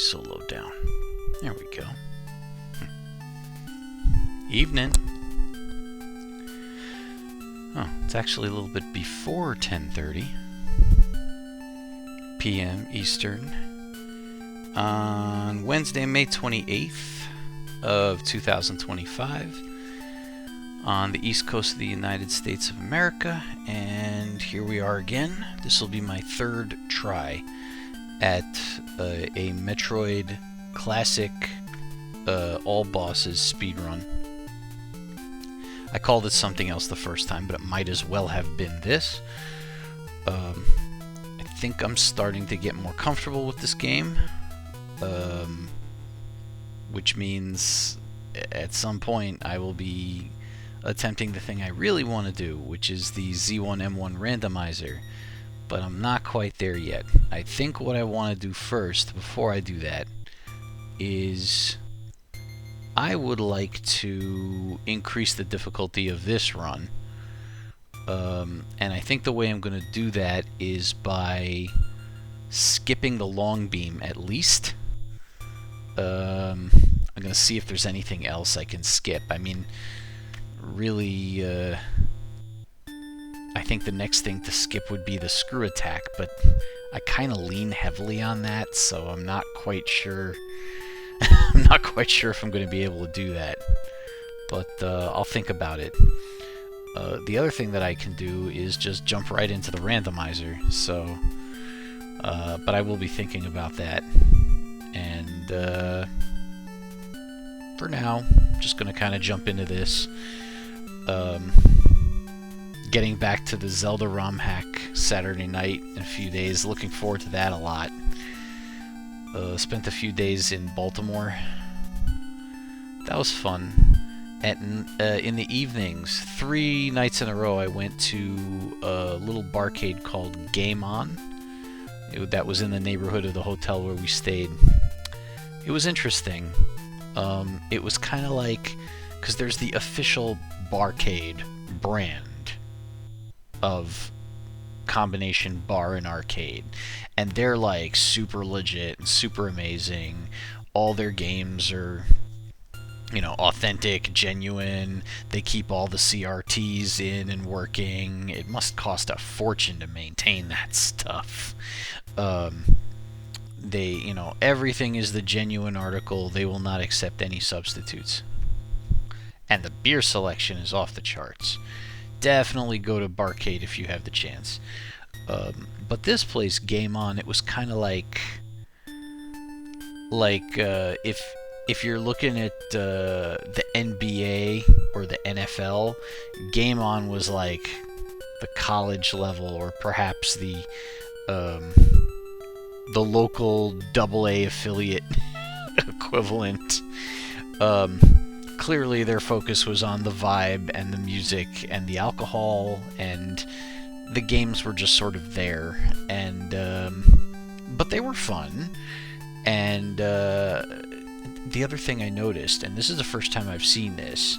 so low down? There we go. Evening. Oh, it's actually a little bit before 10:30 p.m. Eastern on Wednesday, May 28th of 2025 on the East Coast of the United States of America, and here we are again. This will be my third try at a Metroid Classic all bosses speedrun. I called it something else the first time, but it might as well have been this. I think I'm starting to get more comfortable with this game, which means at some point I will be attempting the thing I really want to do, which is the Z1M1 randomizer, but I'm not quite there yet. I think what I want to do first, before I do that, is I would like to increase the difficulty of this run, and I think the way I'm going to do that is by skipping the long beam at least. I'm going to see if there's anything else I can skip. I mean, really, I think the next thing to skip would be the screw attack, but I kind of lean heavily on that, so I'm not quite sure. I'm not quite sure if I'm going to be able to do that, but I'll think about it. The other thing that I can do is just jump right into the randomizer, so, but I will be thinking about that, and for now, I'm just going to kind of jump into this. Getting back to the Zelda ROM hack Saturday night in a few days, looking forward to that a lot. Spent a few days in Baltimore. That was fun. In the evenings, 3 nights in a row, I went to a little barcade called Game On. That was in the neighborhood of the hotel where we stayed. It was interesting. It was kind of like, because there's the official barcade brand of combination bar and arcade, and they're like super legit and super amazing. All their games are, you know, authentic, genuine. They keep all the CRTs in and working. It must cost a fortune to maintain that stuff. They, you know, everything is the genuine article. They will not accept any substitutes. And the beer selection is off the charts. Definitely go to Barcade if you have the chance. But this place, Game On, it was kind of like if you're looking at the NBA or the NFL, Game On was like the college level, or perhaps the local AA affiliate equivalent. Clearly their focus was on the vibe and the music and the alcohol, and the games were just sort of there, and but they were fun. And the other thing I noticed, and this is the first time I've seen this,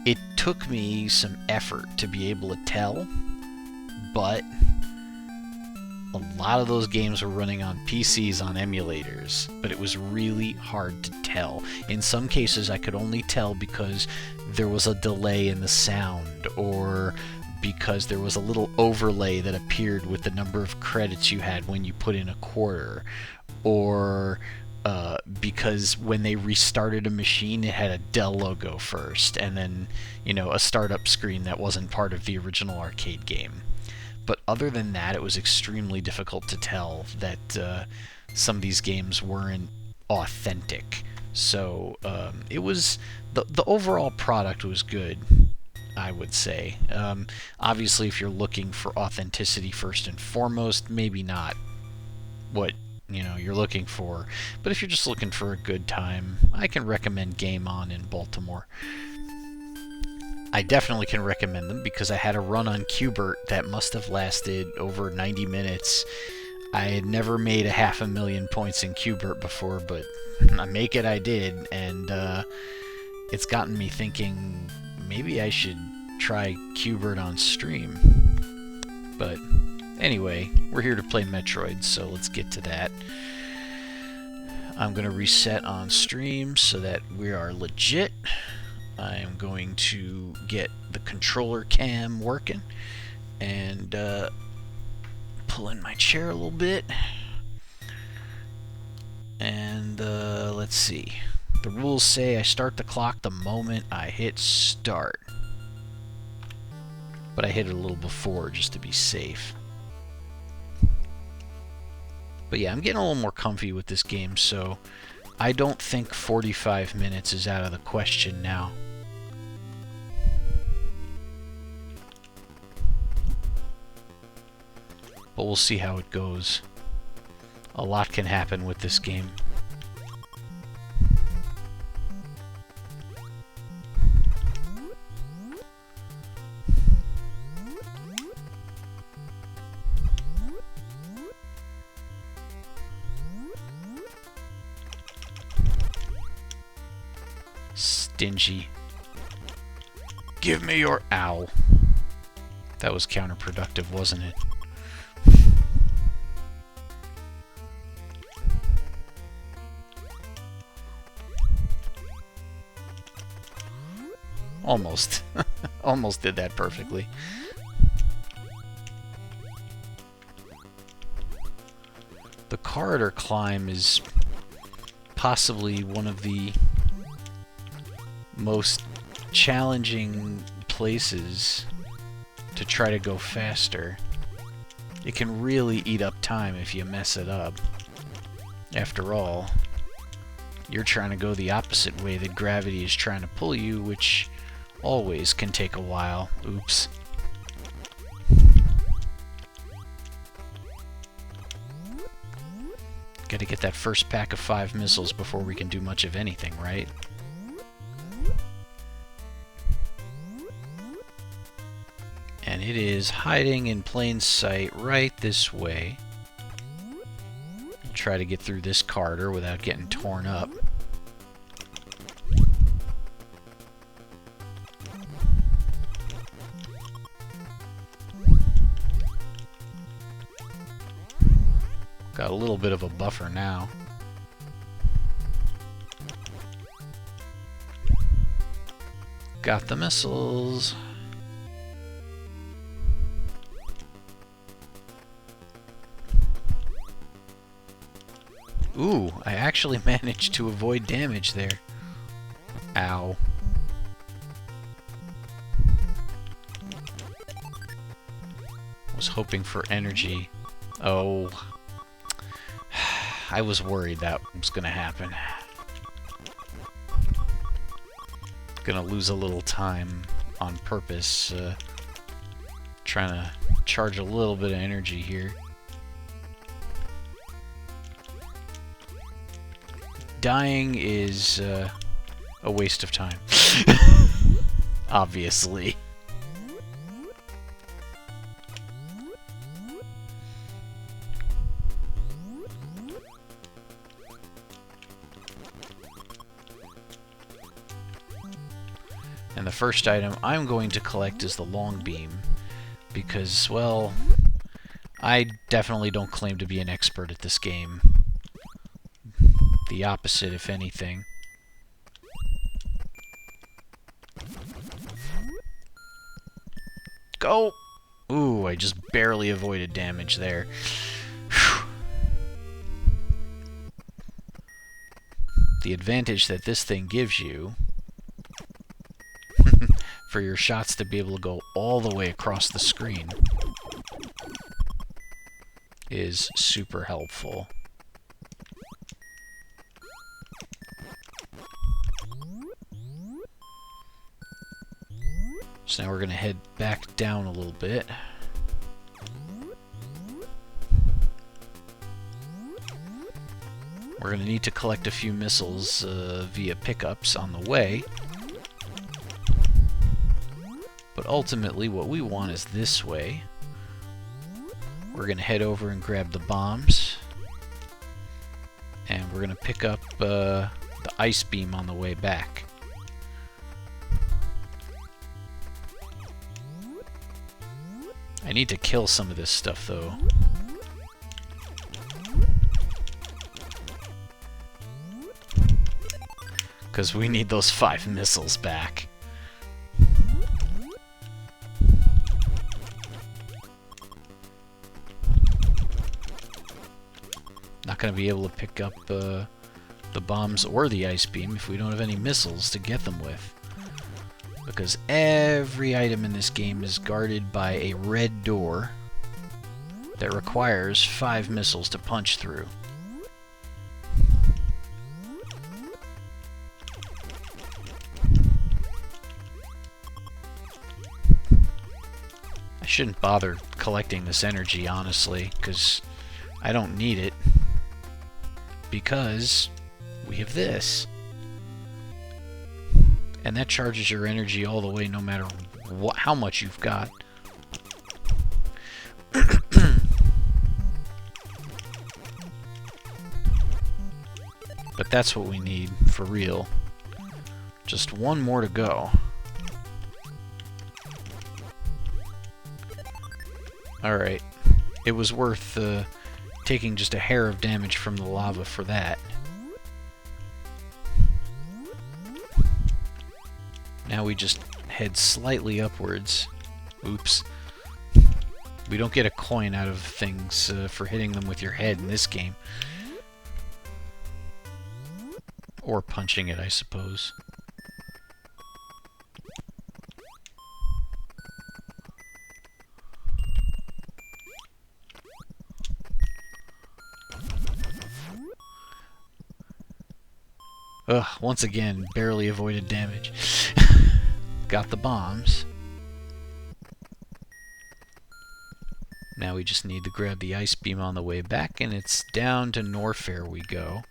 it took me some effort to be able to tell, but a lot of those games were running on PCs on emulators, but it was really hard to tell. In some cases, I could only tell because there was a delay in the sound, or because there was a little overlay that appeared with the number of credits you had when you put in a quarter, or because when they restarted a machine, it had a Dell logo first, and then, you know, a startup screen that wasn't part of the original arcade game. But other than that, it was extremely difficult to tell that some of these games weren't authentic. So it was the overall product was good, I would say. Obviously, if you're looking for authenticity first and foremost, maybe not what you're looking for. But if you're just looking for a good time, I can recommend Game On in Baltimore. I definitely can recommend them because I had a run on Qbert that must have lasted over 90 minutes. I had never made 500,000 points in Qbert before, but I make it I did, and it's gotten me thinking maybe I should try Qbert on stream. But anyway, we're here to play Metroid, so let's get to that. I'm going to reset on stream so that we are legit. I am going to get the controller cam working and pull in my chair a little bit. And let's see. The rules say I start the clock the moment I hit start. But I hit it a little before just to be safe. But yeah, I'm getting a little more comfy with this game, so I don't think 45 minutes is out of the question now. But we'll see how it goes. A lot can happen with this game. Stingy. Give me your owl. That was counterproductive, wasn't it? Almost. Almost did that perfectly. The corridor climb is possibly one of the most challenging places to try to go faster. It can really eat up time if you mess it up. After all, you're trying to go the opposite way that gravity is trying to pull you, which always can take a while. Oops. Gotta get that first pack of 5 missiles before we can do much of anything, right? And it is hiding in plain sight right this way. I'll try to get through this corridor without getting torn up. Got a little bit of a buffer now. Got the missiles. Ooh, I actually managed to avoid damage there. Ow. Was hoping for energy. Oh. I was worried that was gonna happen. Gonna lose a little time on purpose, trying to charge a little bit of energy here. Dying is a waste of time. Obviously. And the first item I'm going to collect is the long beam, because, well, I definitely don't claim to be an expert at this game. The opposite, if anything. Go! Ooh, I just barely avoided damage there. Whew. The advantage that this thing gives you for your shots to be able to go all the way across the screen is super helpful. So now we're going to head back down a little bit. We're going to need to collect a few missiles via pickups on the way. But ultimately, what we want is this way. We're going to head over and grab the bombs. And we're going to pick up the ice beam on the way back. I need to kill some of this stuff, though. because we need those 5 missiles back. Not going to be able to pick up the bombs or the ice beam if we don't have any missiles to get them with. Because every item in this game is guarded by a red door that requires 5 missiles to punch through. I shouldn't bother collecting this energy, honestly, because I don't need it. Because we have this. And that charges your energy all the way, no matter how much you've got. But that's what we need, for real. Just one more to go. Alright. It was worth taking just a hair of damage from the lava for that. Now we just head slightly upwards. Oops. We don't get a coin out of things for hitting them with your head in this game. Or punching it, I suppose. Ugh, once again, barely avoided damage. Got the bombs. Now we just need to grab the ice beam on the way back, and it's down to Norfair we go.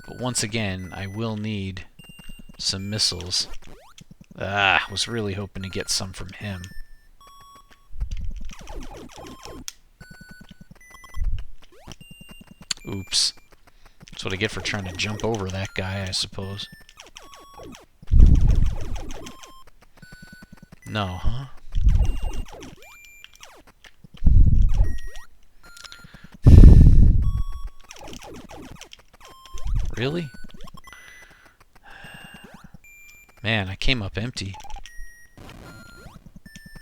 But once again, I will need some missiles. Was really hoping to get some from him. Oops. That's what I get for trying to jump over that guy, I suppose. No, huh? Really? Man, I came up empty.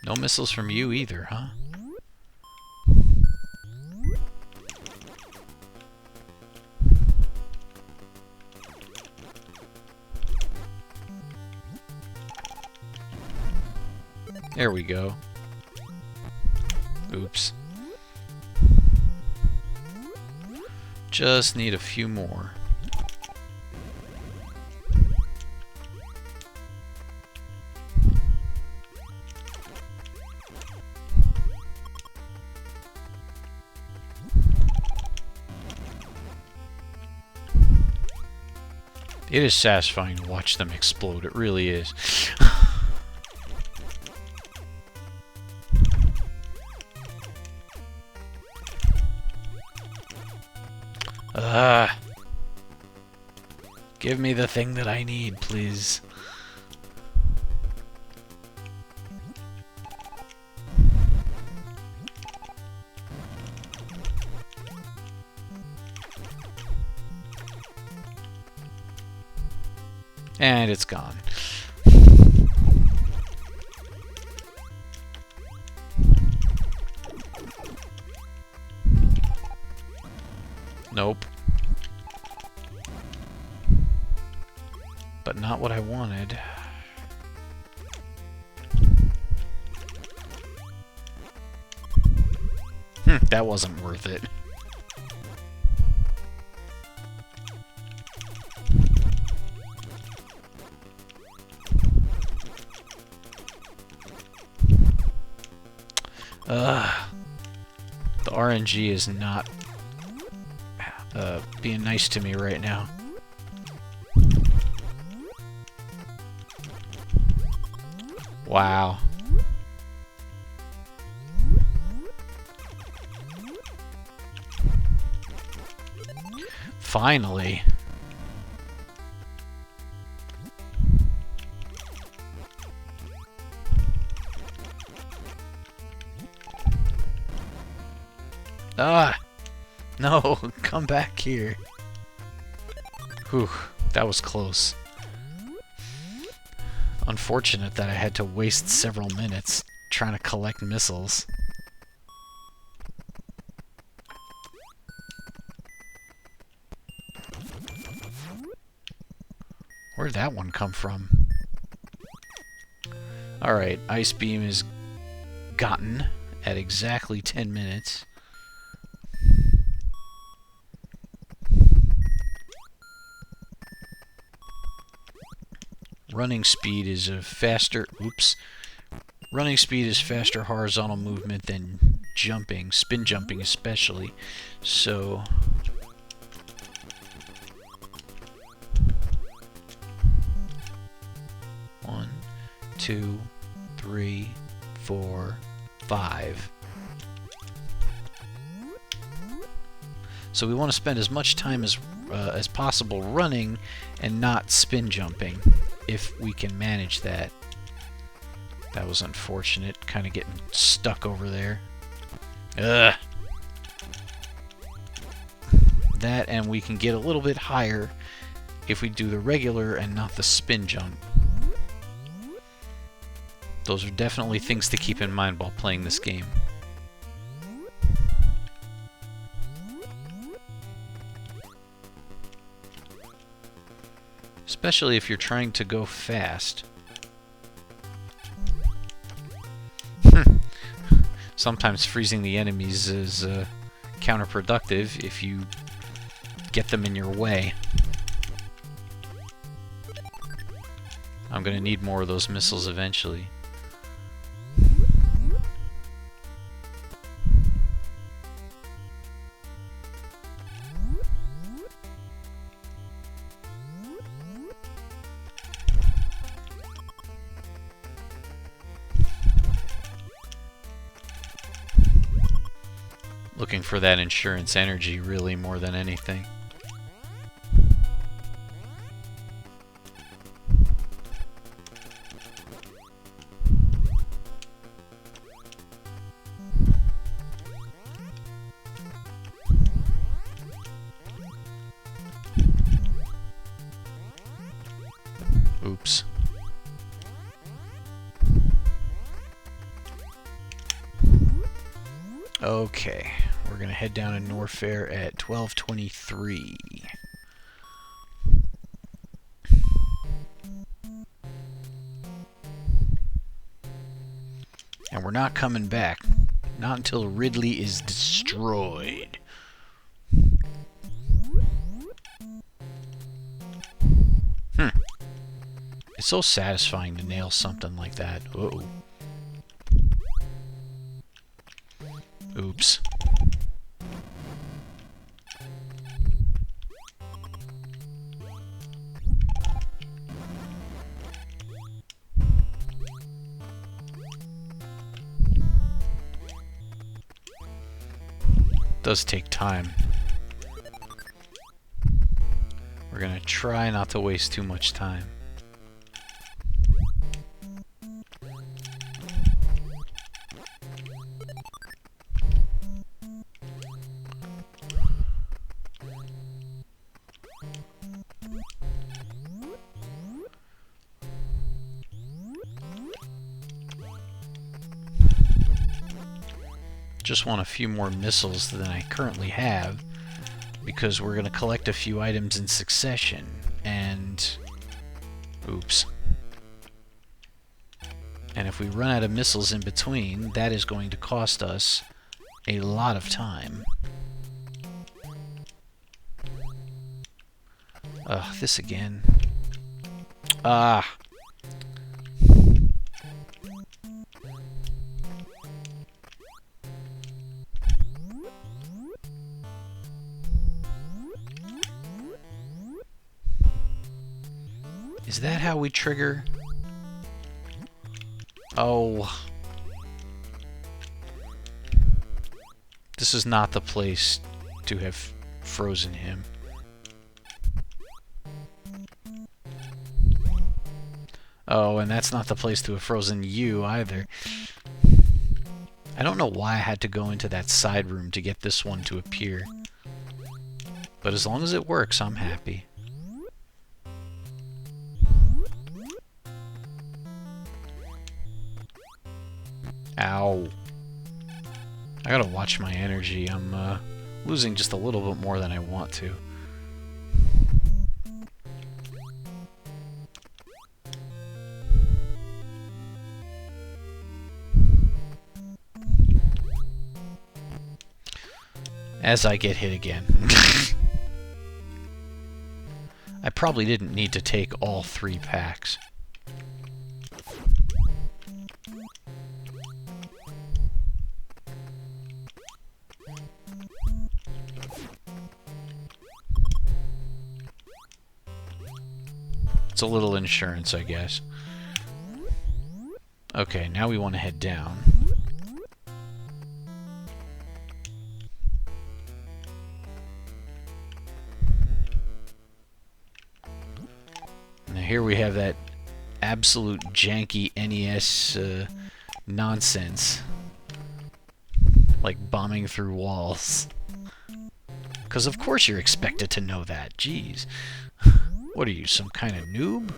No missiles from you either, huh? There we go. Oops. Just need a few more. It is satisfying to watch them explode, it really is. Give me the thing that I need, please. And it's gone. Nope. But not what I wanted. That wasn't worth it. The RNG is not being nice to me right now. Wow. Finally. No, come back here. Whew, that was close. Unfortunate that I had to waste several minutes trying to collect missiles. Where'd that one come from? Alright, Ice Beam is gotten at exactly 10 minutes. Running speed is a faster... Oops. Running speed is faster horizontal movement than jumping, spin jumping especially. So... One, 2, 3, 4, 5. So we want to spend as much time as possible running and not spin jumping, if we can manage that. That was unfortunate, kind of getting stuck over there. Ugh. That, and we can get a little bit higher if we do the regular and not the spin jump. Those are definitely things to keep in mind while playing this game. Especially if you're trying to go fast. Sometimes freezing the enemies is counterproductive if you get them in your way. I'm gonna need more of those missiles eventually. Looking for that insurance energy really more than anything. Oops. Okay, we're gonna head down to Norfair at 12:23. And we're not coming back. Not until Ridley is destroyed. It's so satisfying to nail something like that. Uh-oh. Oops. Does take time. We're gonna try not to waste too much time. Just want a few more missiles than I currently have, because we're going to collect a few items in succession, and... oops. And if we run out of missiles in between, that is going to cost us a lot of time. Ugh, this again. Ah! Is that how we trigger? Oh. This is not the place to have frozen him. Oh, and that's not the place to have frozen you either. I don't know why I had to go into that side room to get this one to appear. But as long as it works, I'm happy. Ow. I gotta watch my energy. I'm losing just a little bit more than I want to. As I get hit again. I probably didn't need to take all 3 packs. It's a little insurance, I guess. Okay, now we want to head down. Now here we have that absolute janky NES nonsense. Like bombing through walls. Because of course you're expected to know that, jeez. What are you, some kind of noob?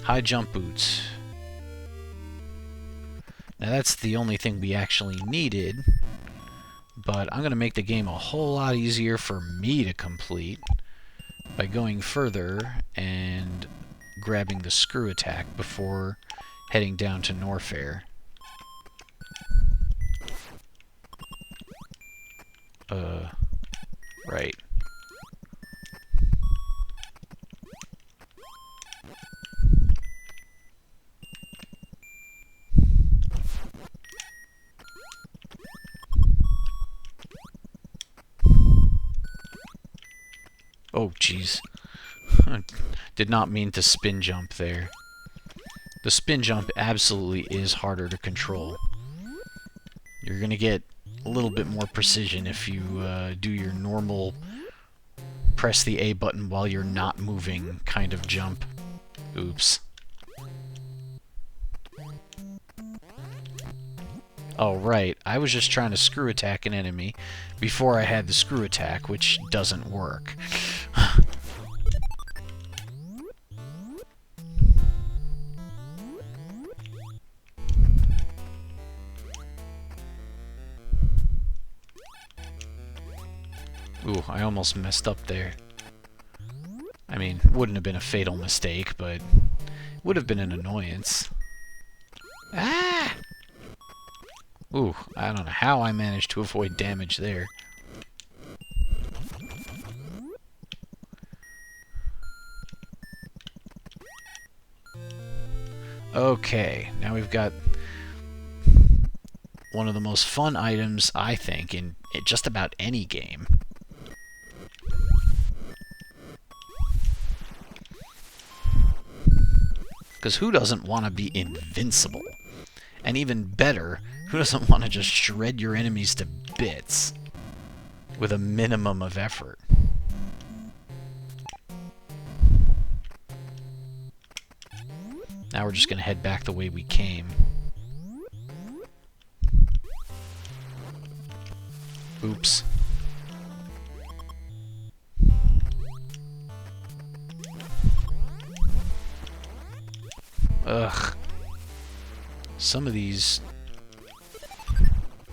High jump boots. Now that's the only thing we actually needed, but I'm going to make the game a whole lot easier for me to complete by going further and grabbing the screw attack before heading down to Norfair. Right. Oh, jeez. Did not mean to spin jump there. The spin jump absolutely is harder to control. You're going to get a little bit more precision if you do your normal press the A button while you're not moving kind of jump. Oops. Oh, right. I was just trying to screw attack an enemy before I had the screw attack, which doesn't work. Ooh, I almost messed up there. I mean, wouldn't have been a fatal mistake, but would have been an annoyance. Ah! Ooh, I don't know how I managed to avoid damage there. Okay, now we've got one of the most fun items, I think, in just about any game. Because who doesn't want to be invincible? And even better, who doesn't want to just shred your enemies to bits with a minimum of effort? Now we're just going to head back the way we came. Oops. Ugh. Some of these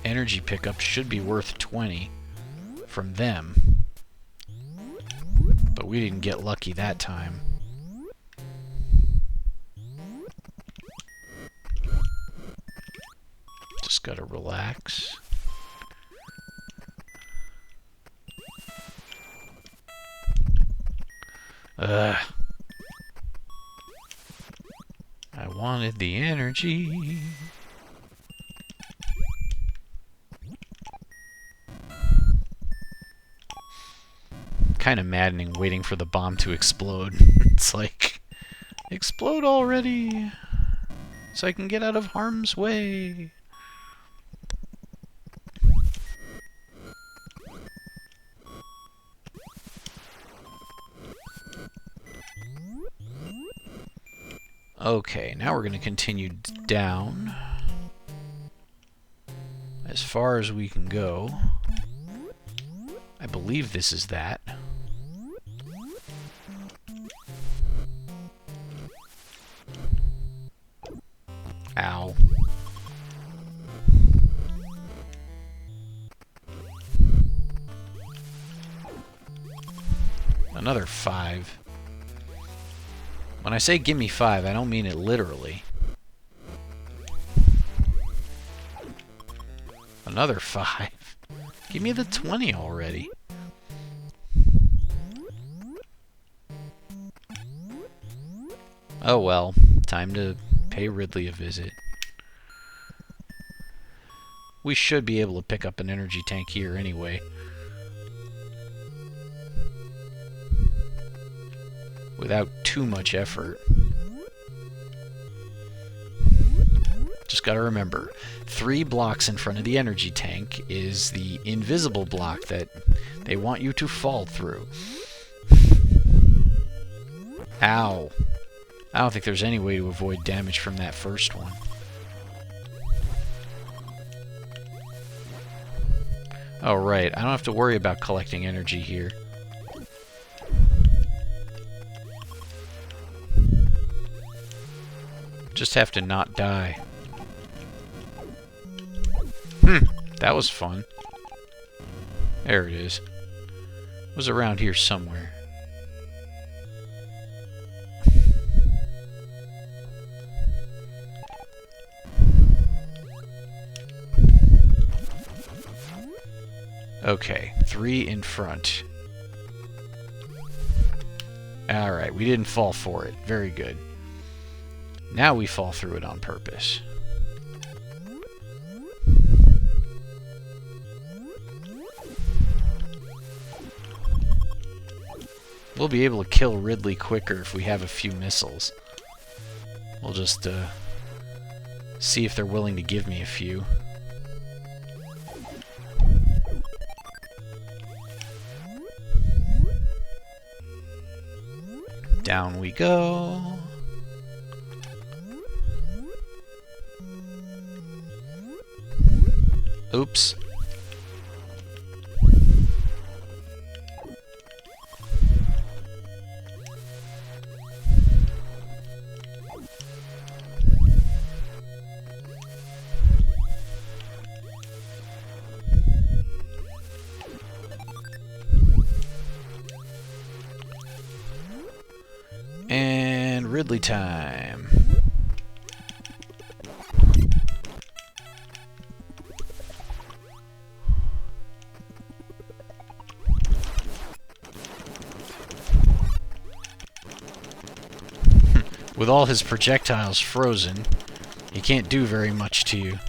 energy pickups should be worth 20 from them. But we didn't get lucky that time. Just gotta relax. Ugh. I wanted the energy. Kind of maddening waiting for the bomb to explode. It's like, explode already, so I can get out of harm's way. Okay, now we're going to continue down as far as we can go. I believe this is that. Ow. Another 5. When I say give me 5, I don't mean it literally. Another 5. Give me the 20 already. Oh well, time to pay Ridley a visit. We should be able to pick up an energy tank here anyway. Without too much effort. Just gotta remember, 3 blocks in front of the energy tank is the invisible block that they want you to fall through. Ow. I don't think there's any way to avoid damage from that first one. Oh, right. I don't have to worry about collecting energy here. Just have to not die. That was fun. There it is. It was around here somewhere. Okay, 3 in front. Alright, we didn't fall for it. Very good. Now we fall through it on purpose. We'll be able to kill Ridley quicker if we have a few missiles. We'll just see if they're willing to give me a few. Down we go. Oops. And Ridley time. With all his projectiles frozen, he can't do very much to you.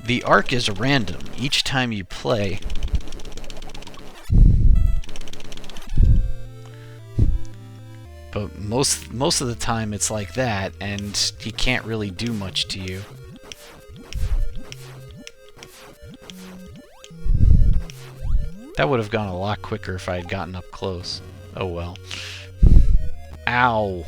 The arc is random each time you play. But most of the time it's like that, and he can't really do much to you. That would have gone a lot quicker if I had gotten up close. Oh well. Ow!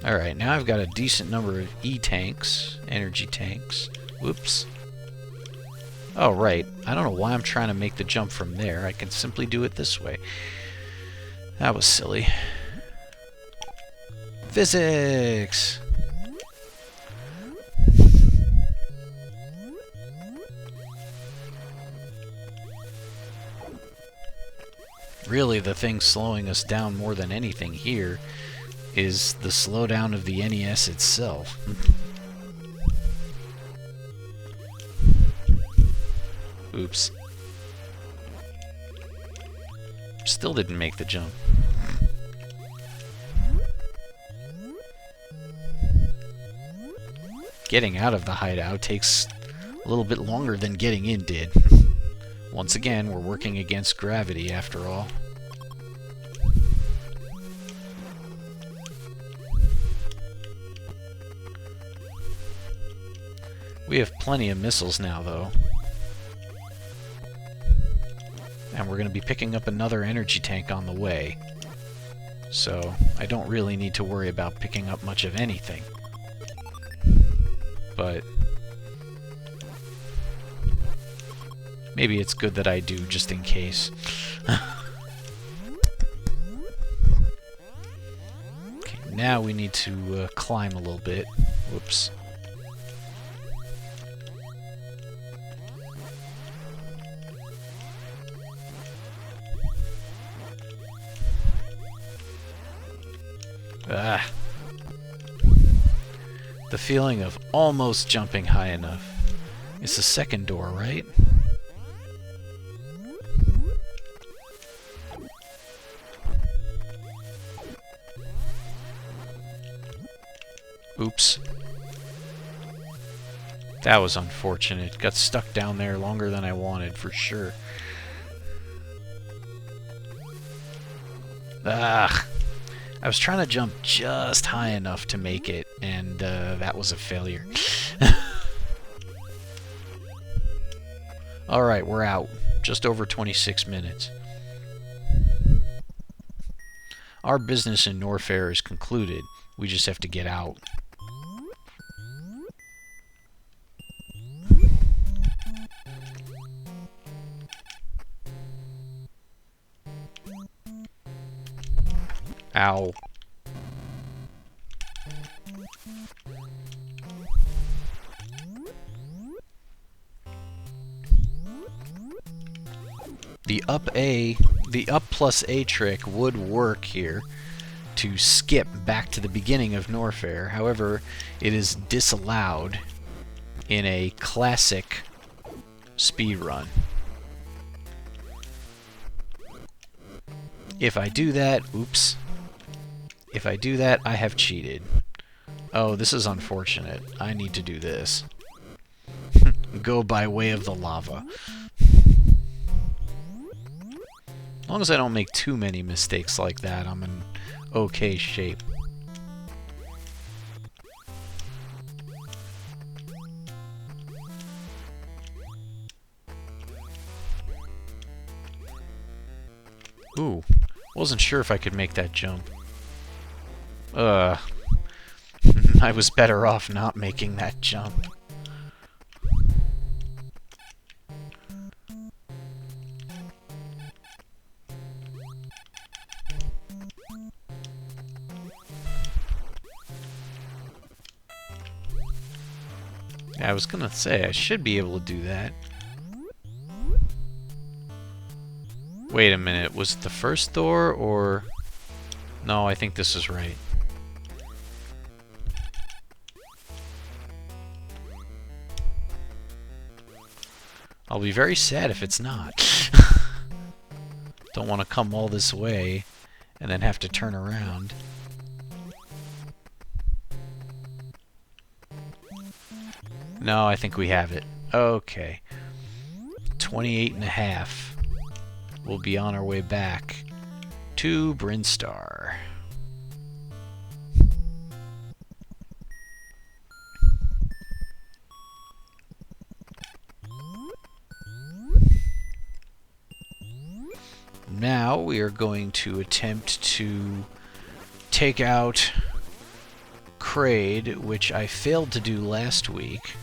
Alright, now I've got a decent number of E-tanks, energy tanks. Whoops. Oh, right. I don't know why I'm trying to make the jump from there. I can simply do it this way. That was silly. Physics! Really, the thing slowing us down more than anything here is the slowdown of the NES itself. Oops. Still didn't make the jump. Getting out of the hideout takes a little bit longer than getting in did. Once again, we're working against gravity after all. We have plenty of missiles now, though. And we're going to be picking up another energy tank on the way. So, I don't really need to worry about picking up much of anything. But maybe it's good that I do, just in case. Okay, now we need to climb a little bit. Whoops. Ah. The feeling of almost jumping high enough. It's the second door, right? Oops. That was unfortunate. Got stuck down there longer than I wanted, for sure. Ah. I was trying to jump just high enough to make it, and that was a failure. Alright, we're out. Just over 26 minutes. Our business in Norfair is concluded. We just have to get out. Ow. The up plus A trick would work here to skip back to the beginning of Norfair. However, it is disallowed in a classic speedrun. If I do that, oops. If I do that, I have cheated. Oh, this is unfortunate. I need to do this. Go by way of the lava. As long as I don't make too many mistakes like that, I'm in okay shape. Ooh, wasn't sure if I could make that jump. I was better off not making that jump. I was gonna say, I should be able to do that. Wait a minute, was it the first door, or... No, I think this is right. I'll be very sad if it's not. Don't want to come all this way and then have to turn around. No, I think we have it. Okay. 28.5. We'll be on our way back to Brinstar. Now we are going to attempt to take out Kraid, which I failed to do last week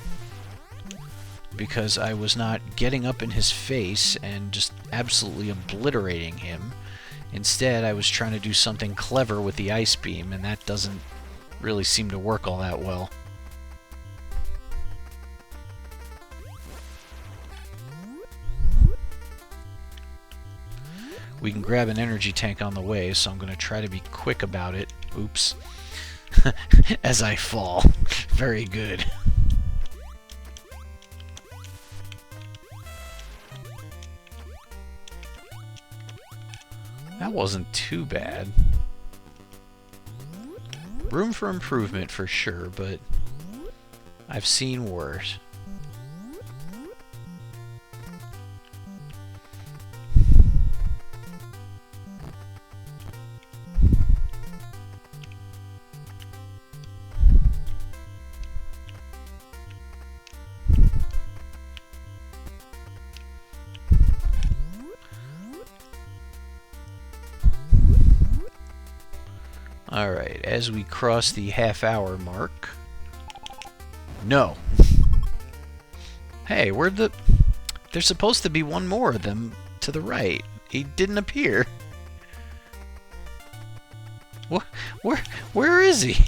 because I was not getting up in his face and just absolutely obliterating him. Instead, I was trying to do something clever with the ice beam, and that doesn't really seem to work all that well. We can grab an energy tank on the way, so I'm going to try to be quick about it. Oops. As I fall. Very good. That wasn't too bad. Room for improvement for sure, but I've seen worse. Alright, as we cross the half-hour mark... No! Hey, where'd the... There's supposed to be one more of them to the right. He didn't appear. Where is he?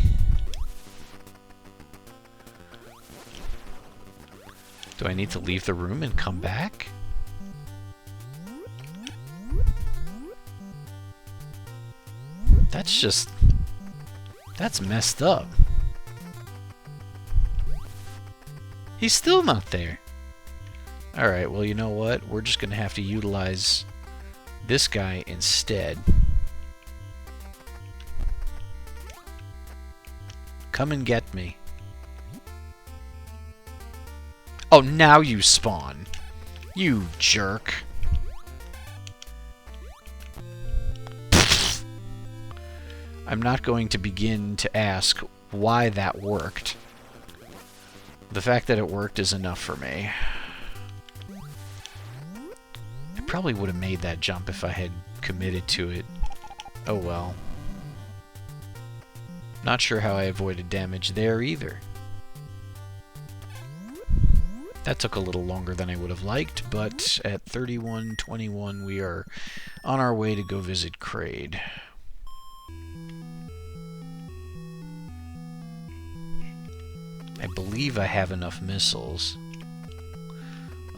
Do I need to leave the room and come back? That's just... That's messed up. He's still not there. Alright, well, you know what? We're just gonna have to utilize this guy instead. Come and get me. Oh, now you spawn. You jerk. I'm not going to begin to ask why that worked. The fact that it worked is enough for me. I probably would have made that jump if I had committed to it. Oh well. Not sure how I avoided damage there either. That took a little longer than I would have liked, but at 31:21 we are on our way to go visit Kraid. I believe I have enough missiles.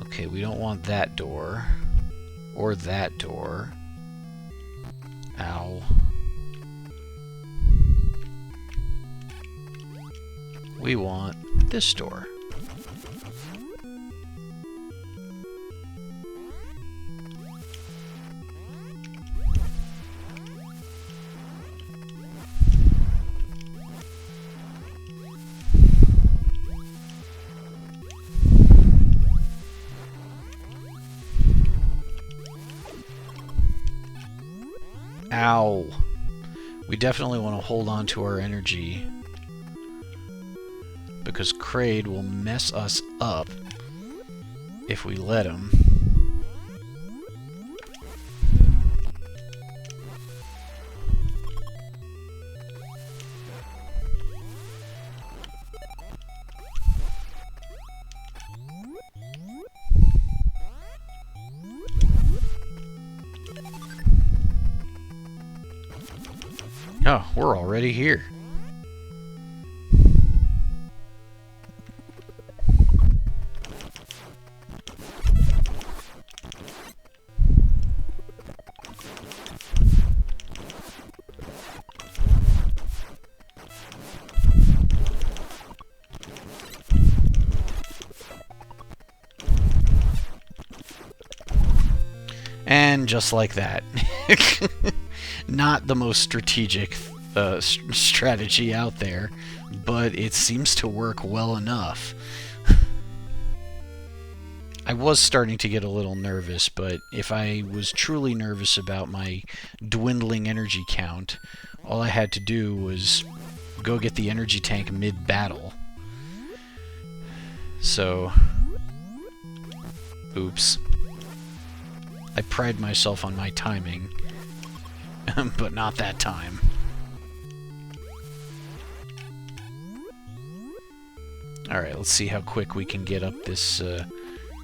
Okay, we don't want that door. Or that door. Ow. We want this door. Ow. We definitely want to hold on to our energy, because Kraid will mess us up if we let him. Oh, we're already here. And just like that. Not the most strategic strategy out there, but it seems to work well enough. I was starting to get a little nervous, but if I was truly nervous about my dwindling energy count, all I had to do was go get the energy tank mid-battle. So... oops. I pride myself on my timing, but not that time. Alright, let's see how quick we can get up this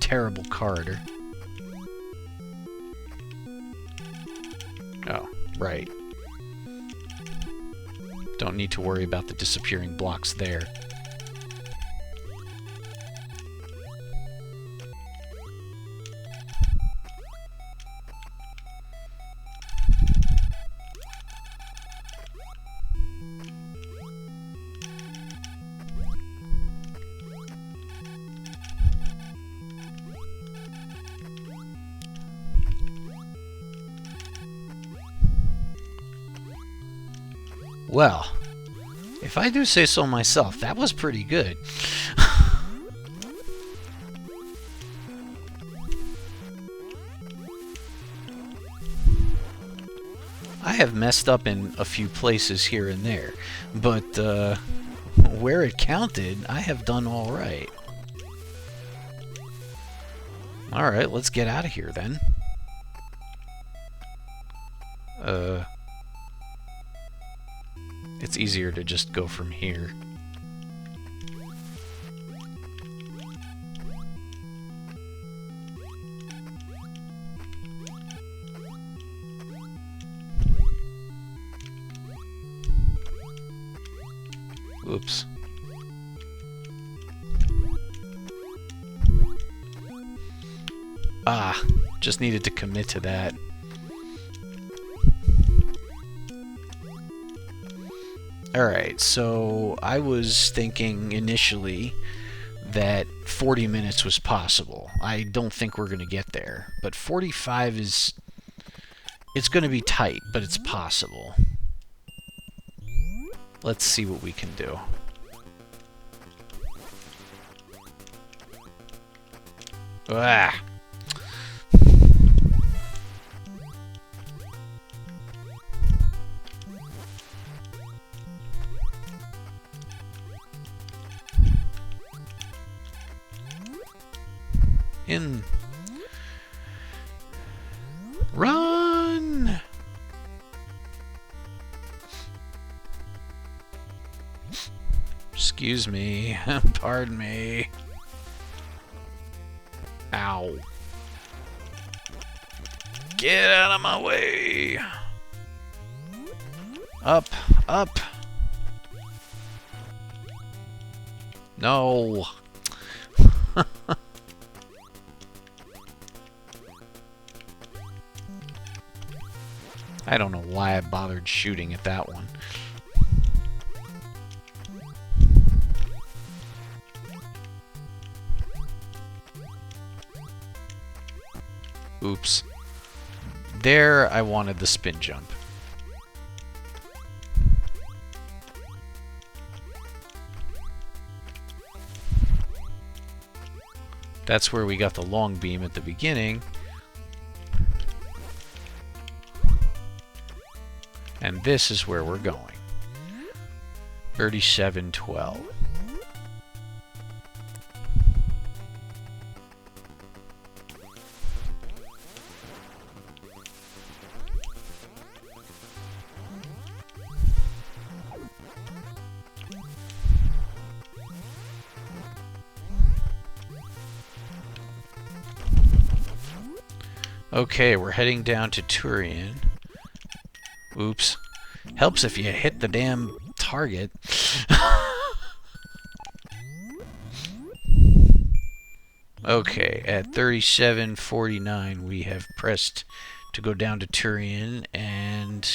terrible corridor. Oh, right. Don't need to worry about the disappearing blocks there. Well, if I do say so myself, that was pretty good. I have messed up in a few places here and there, but where it counted, I have done all right. Alright, let's get out of here then. It's easier to just go from here. Oops. Ah, just needed to commit to that. Alright, so I was thinking initially that 40 minutes was possible. I don't think we're going to get there, but 45 is... It's going to be tight, but it's possible. Let's see what we can do. Ah! In. Run! Excuse me. Pardon me. Ow. Get out of my way! Up, up! No! I don't know why I bothered shooting at that one. Oops. There, I wanted the spin jump. That's where we got the long beam at the beginning. And this is where we're going. 3712. Okay, we're heading down to Turian. Oops. Helps if you hit the damn target. Okay, at 37:49 we have pressed to go down to Turian, and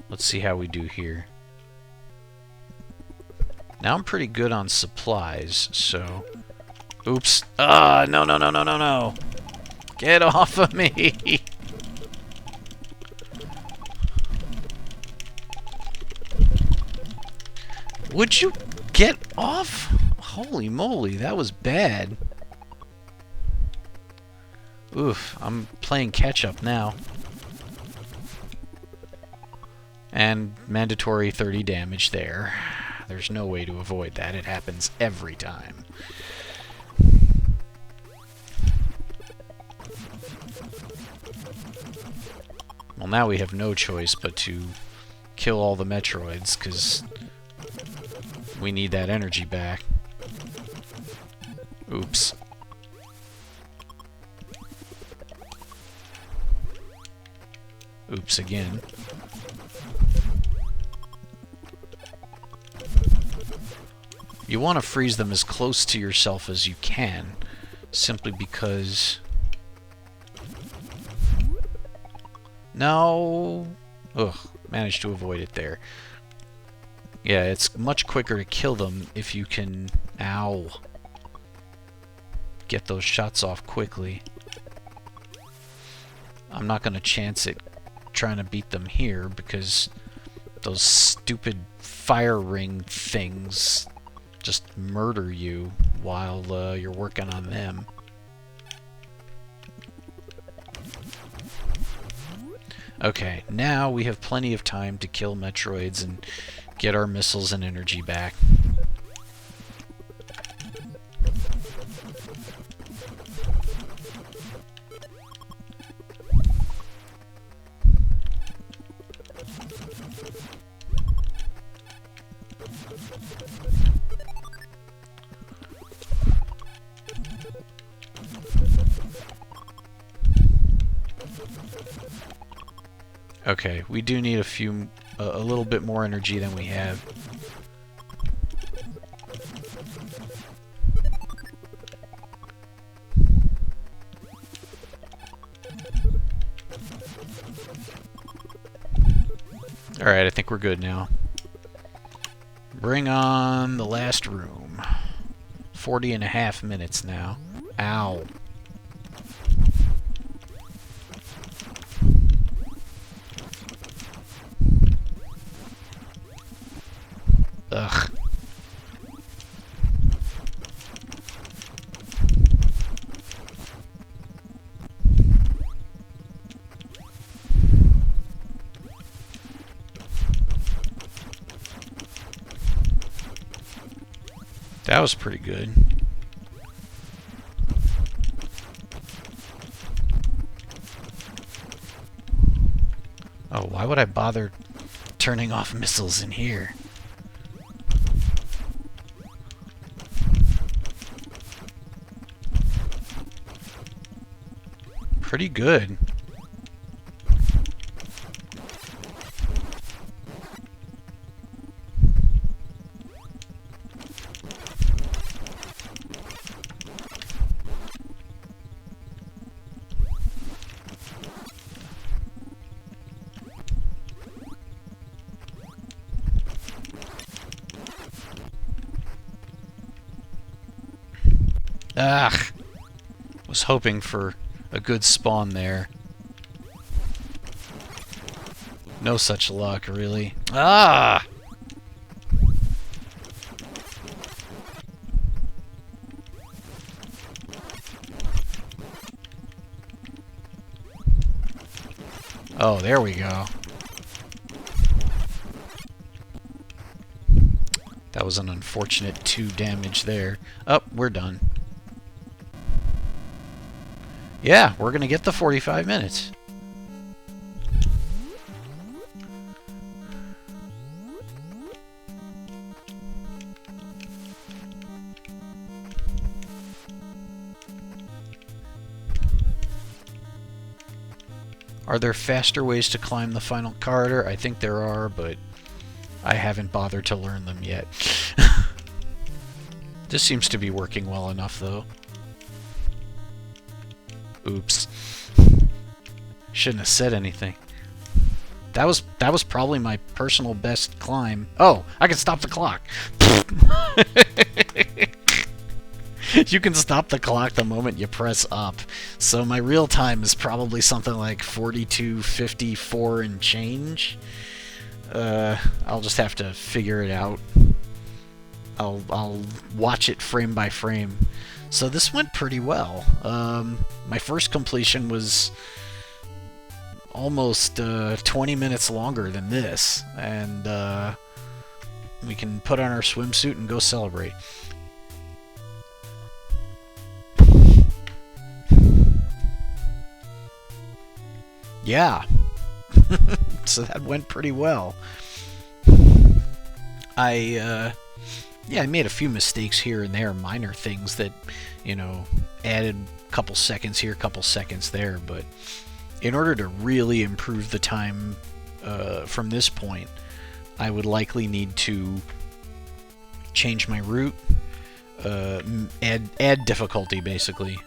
let's see how we do here. Now I'm pretty good on supplies, so... Oops. Ah, no, no, no, no, no, no. Get off of me! Would you get off? Holy moly, that was bad. Oof, I'm playing catch-up now. And mandatory 30 damage there. There's no way to avoid that. It happens every time. Well, now we have no choice but to kill all the Metroids, because we need that energy back. Oops. Oops again. You want to freeze them as close to yourself as you can, simply because... No! Ugh, managed to avoid it there. Yeah, it's much quicker to kill them if you can... Ow! Get those shots off quickly. I'm not going to chance it trying to beat them here, because those stupid fire ring things just murder you while you're working on them. Okay, now we have plenty of time to kill Metroids and get our missiles and energy back. Okay, we do need a little bit more energy than we have. Alright, I think we're good now. Bring on the last room. 40.5 minutes now. Ow. Ugh. That was pretty good. Oh, why would I bother turning off missiles in here? Pretty good. Ugh. Was hoping for a good spawn there. No such luck, really. Ah! Oh, there we go. That was an unfortunate 2 damage there. Oh, we're done. Yeah, we're gonna get the 45 minutes. Are there faster ways to climb the final corridor? I think there are, but I haven't bothered to learn them yet. This seems to be working well enough, though. Oops. Shouldn't have said anything. That was probably my personal best climb. Oh, I can stop the clock. You can stop the clock the moment you press up. So my real time is probably something like 42:54 and change. I'll just have to figure it out. I'll watch it frame by frame. So this went pretty well. My first completion was almost 20 minutes longer than this, and we can put on our swimsuit and go celebrate. Yeah. So that went pretty well. Yeah, I made a few mistakes here and there, minor things that, you know, added a couple seconds here, couple seconds there, but in order to really improve the time from this point, I would likely need to change my route, add difficulty, basically.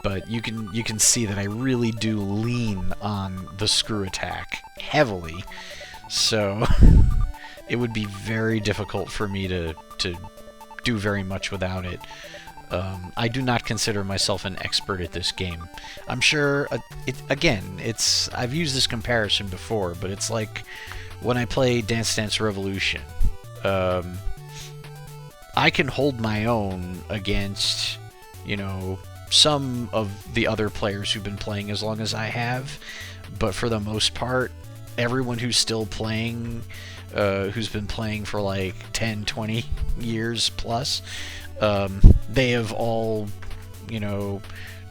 But you can see that I really do lean on the screw attack heavily. So it would be very difficult for me to do very much without it. I do not consider myself an expert at this game. I'm sure, I've used this comparison before, but it's like when I play Dance Dance Revolution. I can hold my own against, you know, some of the other players who've been playing as long as I have, but for the most part, everyone who's still playing, who's been playing for like 10, 20 years plus, they have all, you know,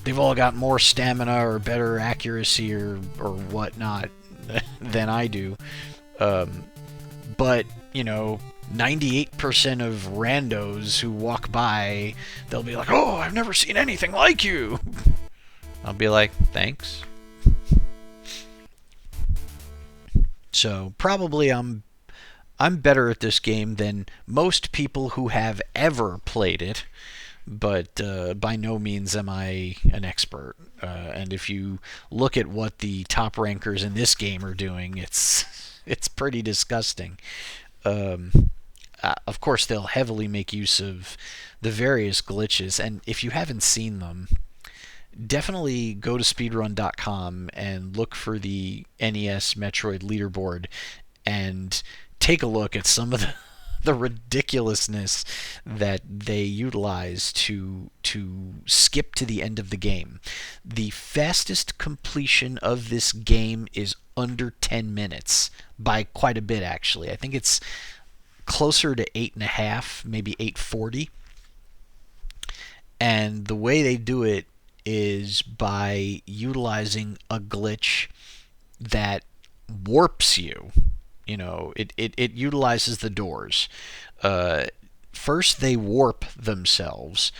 they've all got more stamina or better accuracy or whatnot than I do. But, 98% of randos who walk by, they'll be like, "Oh, I've never seen anything like you." I'll be like, "Thanks." So probably I'm better at this game than most people who have ever played it, but by no means am I an expert. And if you look at what the top rankers in this game are doing, it's pretty disgusting. Of course, they'll heavily make use of the various glitches, and if you haven't seen them, definitely go to speedrun.com and look for the NES Metroid leaderboard and take a look at some of the ridiculousness that they utilize to skip to the end of the game. The fastest completion of this game is under 10 minutes by quite a bit, actually. I think it's closer to 8.5, maybe 8:40. And the way they do it is by utilizing a glitch that warps you. It utilizes the doors. First, they warp themselves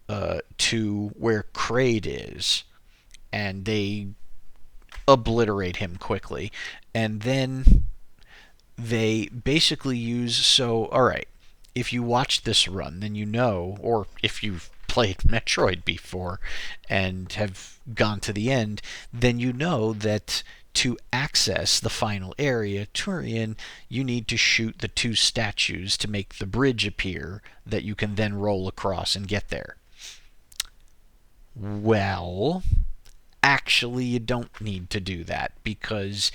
to where Kraid is, and they obliterate him quickly. And then they basically use. So, alright, if you watch this run, then you know, or if you've played Metroid before and have gone to the end, then you know that to access the final area, Turian, you need to shoot the two statues to make the bridge appear that you can then roll across and get there. Well, actually, you don't need to do that, because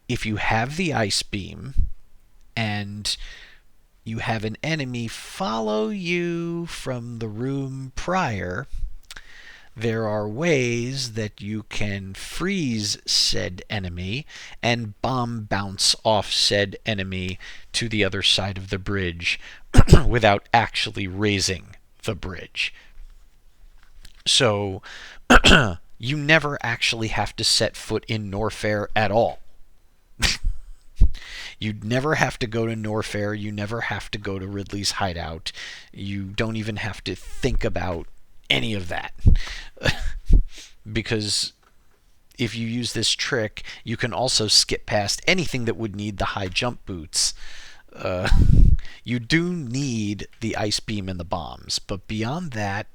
if you have the ice beam and you have an enemy follow you from the room prior, there are ways that you can freeze said enemy and bomb bounce off said enemy to the other side of the bridge without actually raising the bridge. So you never actually have to set foot in Norfair at all. You'd never have to go to Norfair. You never have to go to Ridley's hideout. You don't even have to think about any of that. Because if you use this trick, you can also skip past anything that would need the high jump boots. You do need the ice beam and the bombs, but beyond that,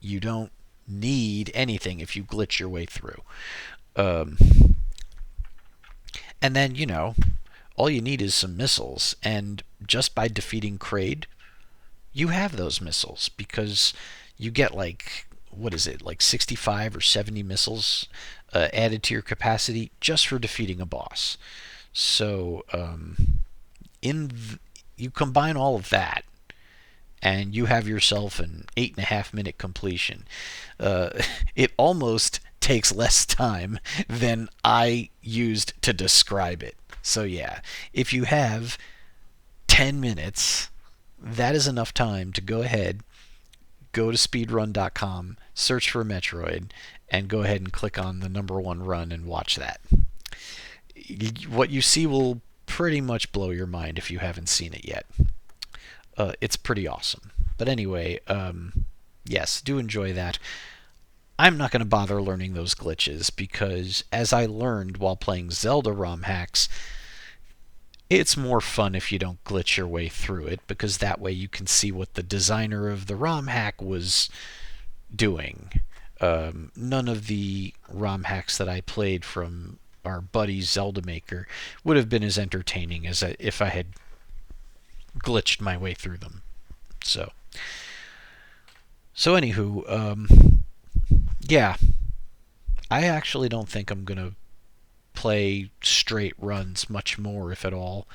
you don't need anything if you glitch your way through. And then, all you need is some missiles, and just by defeating Kraid, you have those missiles, because you get what is it, 65 or 70 missiles added to your capacity just for defeating a boss. So you combine all of that, and you have yourself an 8.5-minute completion. It almost takes less time than I used to describe it. So yeah, if you have 10 minutes, that is enough time to go ahead, go to speedrun.com, search for Metroid, and go ahead and click on the #1 run and watch that. What you see will pretty much blow your mind if you haven't seen it yet. It's pretty awesome. But anyway, yes, do enjoy that. I'm not going to bother learning those glitches, because as I learned while playing Zelda ROM hacks, it's more fun if you don't glitch your way through it, because that way you can see what the designer of the ROM hack was doing. None of the ROM hacks that I played from our buddy Zelda Maker would have been as entertaining as if I had glitched my way through them. So anywho, yeah, I actually don't think I'm gonna play straight runs much more, if at all.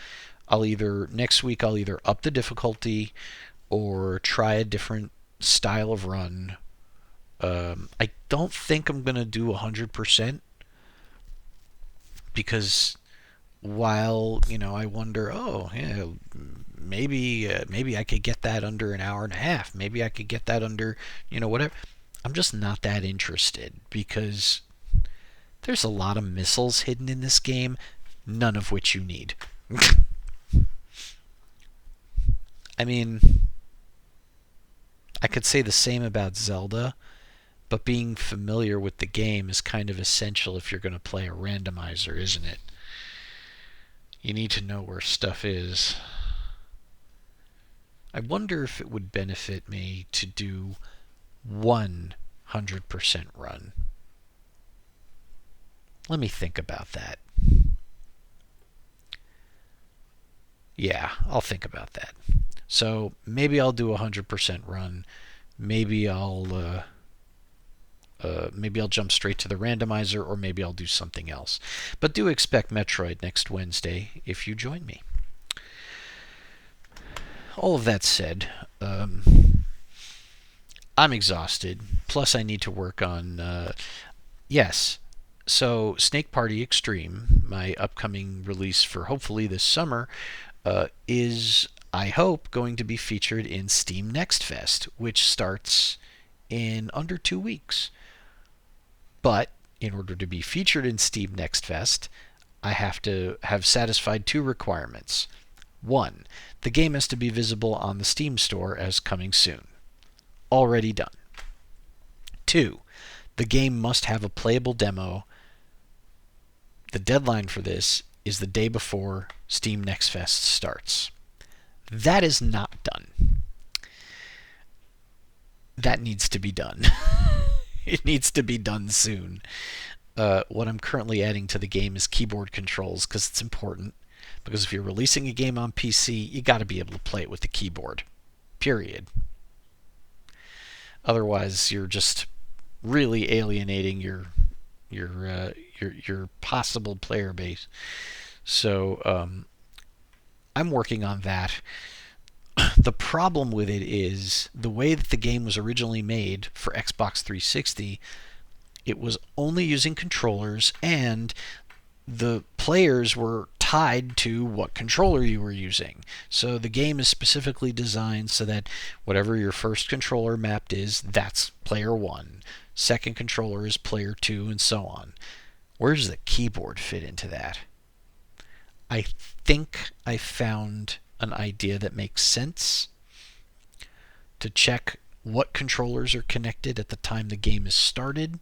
Next week I'll either up the difficulty or try a different style of run. I don't think I'm gonna do 100%, because while I wonder, oh yeah, maybe I could get that under an hour and a half. Maybe I could get that under whatever. I'm just not that interested, because there's a lot of missiles hidden in this game. none of which you need. I mean, I could say the same about Zelda, but being familiar with the game is kind of essential if you're going to play a randomizer, isn't it? You need to know where stuff is. I wonder if it would benefit me to do 100% run. Let me think about that. Yeah, I'll think about that. So maybe I'll do a 100% run. Maybe I'll jump straight to the randomizer, or maybe I'll do something else. But do expect Metroid next Wednesday if you join me. All of that said, I'm exhausted. Plus, I need to work on. Yes. So, Snake Party Extreme, my upcoming release for hopefully this summer, is, I hope, going to be featured in Steam Next Fest, which starts in under 2 weeks. But in order to be featured in Steam Next Fest, I have to have satisfied two requirements. One, the game has to be visible on the Steam store as coming soon. Already done. Two, the game must have a playable demo. The deadline for this is the day before Steam Next Fest starts. That is not done. That needs to be done. It needs to be done soon. What I'm currently adding to the game is keyboard controls because it's important. Because if you're releasing a game on PC, you got to be able to play it with the keyboard. Period. Otherwise, you're just really alienating your possible player base. So I'm working on that. The problem with it is the way that the game was originally made for Xbox 360, it was only using controllers, and the players were tied to what controller you were using. So the game is specifically designed so that whatever your first controller mapped is, that's player 1. Second controller is player 2, and so on. Where does the keyboard fit into that? I think I found an idea that makes sense to check what controllers are connected at the time the game is started,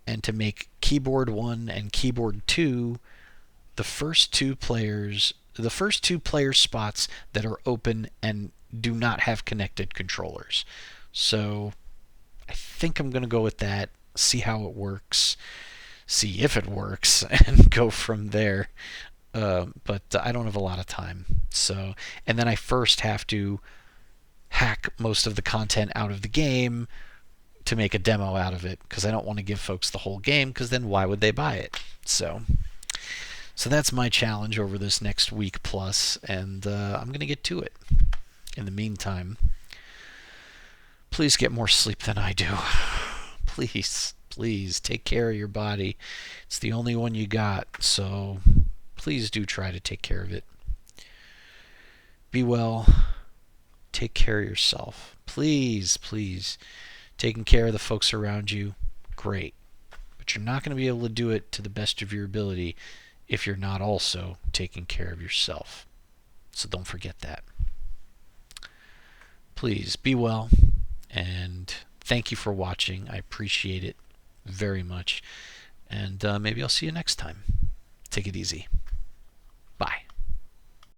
and to make keyboard 1 and keyboard 2 the first two player spots that are open and do not have connected controllers. So I think I'm going to go with that, see how it works, see if it works, and go from there. But I don't have a lot of time. So, and then I first have to hack most of the content out of the game to make a demo out of it, because I don't want to give folks the whole game, because then why would they buy it? So that's my challenge over this next week plus, and I'm going to get to it. In the meantime, please get more sleep than I do. Please take care of your body. It's the only one you got, so please do try to take care of it. Be well. Take care of yourself. Please. Taking care of the folks around you, great. But you're not going to be able to do it to the best of your ability if you're not also taking care of yourself. So don't forget that. Please be well, and thank you for watching. I appreciate it very much. And maybe I'll see you next time. Take it easy.